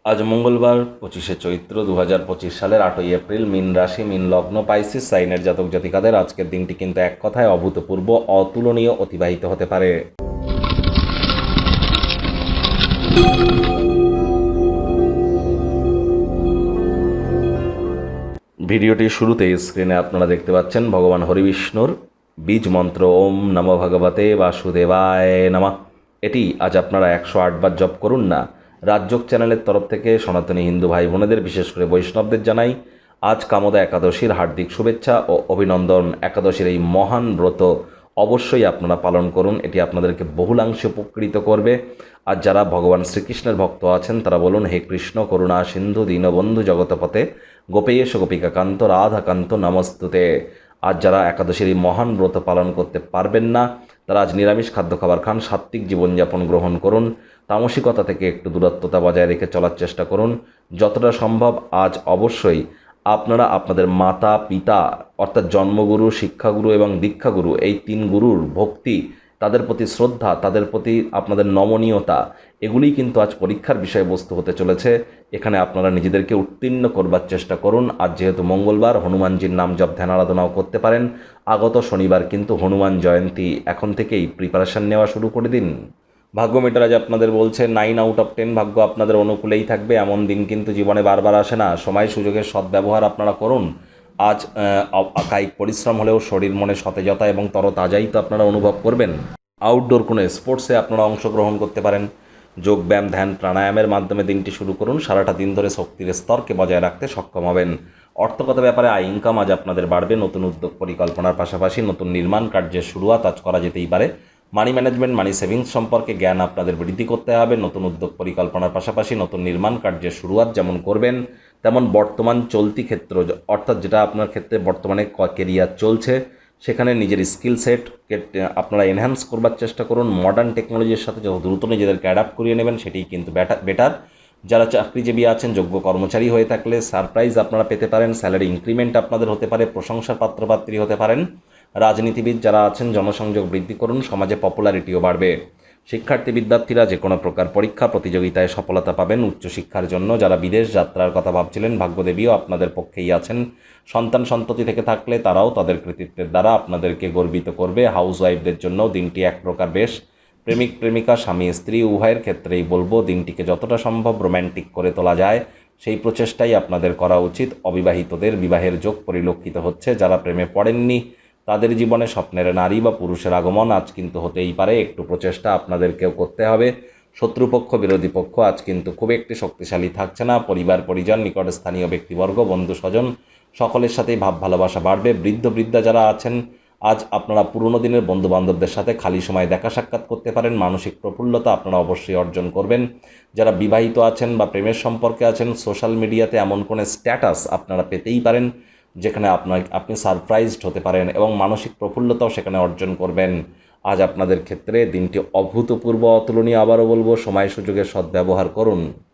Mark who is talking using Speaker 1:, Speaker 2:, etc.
Speaker 1: আজ মঙ্গলবার 25শে চৈত্র 2025 সালের 8ই এপ্রিল। মীন রাশি, মীন লগ্ন, পাইসিস সাইনের জাতক জাতিকাদের আজকের দিনটি কিন্তু এক কথায় অভূতপূর্ব, অতুলনীয় অতিবাহিত হতে পারে। ভিডিওটির শুরুতেই স্ক্রিনে আপনারা দেখতে পাচ্ছেন ভগবান হরিবিষ্ণুর বীজ মন্ত্র ওম নমো ভগবতে বাসুদেবায় নমঃ। এটি আজ আপনারা 108 বার জপ করুন না। রাজযোগ চ্যানেলের তরফ থেকে সনাতনী হিন্দু ভাই বোনেদের, বিশেষ করে বৈষ্ণবদের জানাই আজ কামদা একাদশীর হার্দিক শুভেচ্ছা ও অভিনন্দন। একাদশীর এই মহান ব্রত অবশ্যই আপনারা পালন করুন, এটি আপনাদেরকে বহুলাংশে উপকৃত করবে। আর যারা ভগবান শ্রীকৃষ্ণের ভক্ত আছেন তারা বলুন, হে কৃষ্ণ করুণা সিন্ধু দীনবন্ধু জগতপতে গোপেশ গোপিকাকান্ত রাধাকান্ত নমস্তুতে। আজ যারা একাদশীর এই মহান ব্রত পালন করতে পারবেন না তারা আজ নিরামিষ খাদ্য খাবার খান, সাত্ত্বিক জীবনযাপন গ্রহণ করুন, তামসিকতা থেকে একটু দূরত্বতা বজায় রেখে চলার চেষ্টা করুন যতটা সম্ভব। আজ অবশ্যই আপনারা আপনাদের মাতা পিতা অর্থাৎ জন্মগুরু, শিক্ষাগুরু এবং দীক্ষাগুরু, এই তিন গুরুর ভক্তি, তাদের প্রতি শ্রদ্ধা, তাদের প্রতি আপনাদের নমনীয়তা, এগুলিই কিন্তু আজ পরীক্ষার বিষয়বস্তু হতে চলেছে। এখানে আপনারা নিজেদেরকে উত্তীর্ণ করবার চেষ্টা করুন। আজ যেহেতু মঙ্গলবার, হনুমানজির নাম জপ ধ্যান আরাধনাও করতে পারেন। আগত শনিবার কিন্তু হনুমান জয়ন্তী, এখন থেকেই প্রিপারেশন নেওয়া শুরু করে দিন। ভাগ্য মিটার আজ আপনাদের বলছে 9/10 ভাগ্য আপনাদের অনুকূলেই থাকবে। এমন দিন কিন্তু জীবনে বারবার আসে না। সময় সুযোগের সদ্ব্যবহার আপনারা করুন। আজ কায়িক পরিশ্রম হলেও শরীর মনে সতেজতা এবং তরতাজাই তো আপনারা অনুভব করবেন। আউটডোর কোনো স্পোর্টসে আপনারা অংশগ্রহণ করতে পারেন। যোগব্যায়াম, ধ্যান, প্রাণায়ামের মাধ্যমে দিনটি শুরু করুন। সারাটা দিন ধরে শক্তির স্তরকে বজায় রাখতে সক্ষম হবেন। অর্থগত ব্যাপারে আয় ইনকাম আজ আপনাদের বাড়বে। নতুন উদ্যোগ পরিকল্পনার পাশাপাশি নতুন নির্মাণ কার্যের শুরুয়াত আজ করা যেতেই পারে। মানি ম্যানেজমেন্ট, মানি সেভিংস সম্পর্কে জ্ঞান আপনাদের বৃদ্ধি করতে হবে। নতুন উদ্যোগ পরিকল্পনার পাশাপাশি নতুন নির্মাণ কার্যের শুরুয়াত যেমন করবেন, তেমন বর্তমান চলতি ক্ষেত্র অর্থাৎ যেটা আপনার ক্ষেত্রে বর্তমানে কেরিয়ার চলছে সেখানে নিজের স্কিল সেটকে আপনারা এনহ্যান্স করবার চেষ্টা করুন। মডার্ন টেকনোলজির সাথে যত দ্রুত নিজেদেরকে অ্যাডাপ্ট করিয়ে নেবেন সেটিই কিন্তু বেটার। যারা চাকরিজীবী আছেন, যোগ্য কর্মচারী হয়ে থাকলে সারপ্রাইজ আপনারা পেতে পারেন। স্যালারি ইনক্রিমেন্ট আপনাদের হতে পারে, প্রশংসার পাত্রপাত্রী হতে পারেন। রাজনীতিবিদ যারা আছেন জনসংযোগ বৃদ্ধি করুন, সমাজে পপুলারিটিও বাড়বে। শিক্ষার্থী বিদ্যার্থীরা যে কোনো প্রকার পরীক্ষা প্রতিযোগিতায় সফলতা পাবেন। উচ্চশিক্ষার জন্য যারা বিদেশ যাত্রার কথা ভাবছিলেন, ভাগ্যদেবীও আপনাদের পক্ষেই আছেন। সন্তান সন্ততি থেকে থাকলে তারাও তাদের কৃতিত্বের দ্বারা আপনাদেরকে গর্বিত করবে। হাউসওয়াইফদের জন্য দিনটি এক প্রকার বেশ। প্রেমিক প্রেমিকা, স্বামী স্ত্রী উভয়ের ক্ষেত্রেই বলবো দিনটিকে যতটা সম্ভব রোম্যান্টিক করে তোলা যায় সেই প্রচেষ্টাই আপনাদের করা উচিত। অবিবাহিতদের বিবাহের যোগ পরিলক্ষিত হচ্ছে। যারা প্রেমে পড়েননি তাদের জীবনে স্বপ্নের নারী বা পুরুষের আগমন আজ কিন্তু হতেই পারে। একটু প্রচেষ্টা আপনাদেরকেও করতে হবে। শত্রুপক্ষ, বিরোধী পক্ষ আজ কিন্তু খুব একটি শক্তিশালী থাকছে না। পরিবার পরিজন, নিকট স্থানীয় ব্যক্তিবর্গ, বন্ধু স্বজন সকলের সাথেই ভাব ভালোবাসা বাড়বে। বৃদ্ধ বৃদ্ধা যারা আছেন আজ আপনারা পুরনো দিনের বন্ধুবান্ধবদের সাথে খালি সময় দেখা সাক্ষাৎ করতে পারেন। মানসিক প্রফুল্লতা আপনারা অবশ্যই অর্জন করবেন। যারা বিবাহিত আছেন বা প্রেমের সম্পর্কে আছেন, সোশ্যাল মিডিয়াতে এমন কোনো স্ট্যাটাস আপনারা পেতেই পারেন যেখানে আপনি সারপ্রাইজড হতে পারেন এবং মানসিক প্রফুল্লতাও সেখানে অর্জন করবেন। আজ আপনাদের ক্ষেত্রে দিনটি অভূতপূর্ব, অতুলনীয়। আবারও বলবো, সময় সুযোগের সদ্ব্যবহার করুন।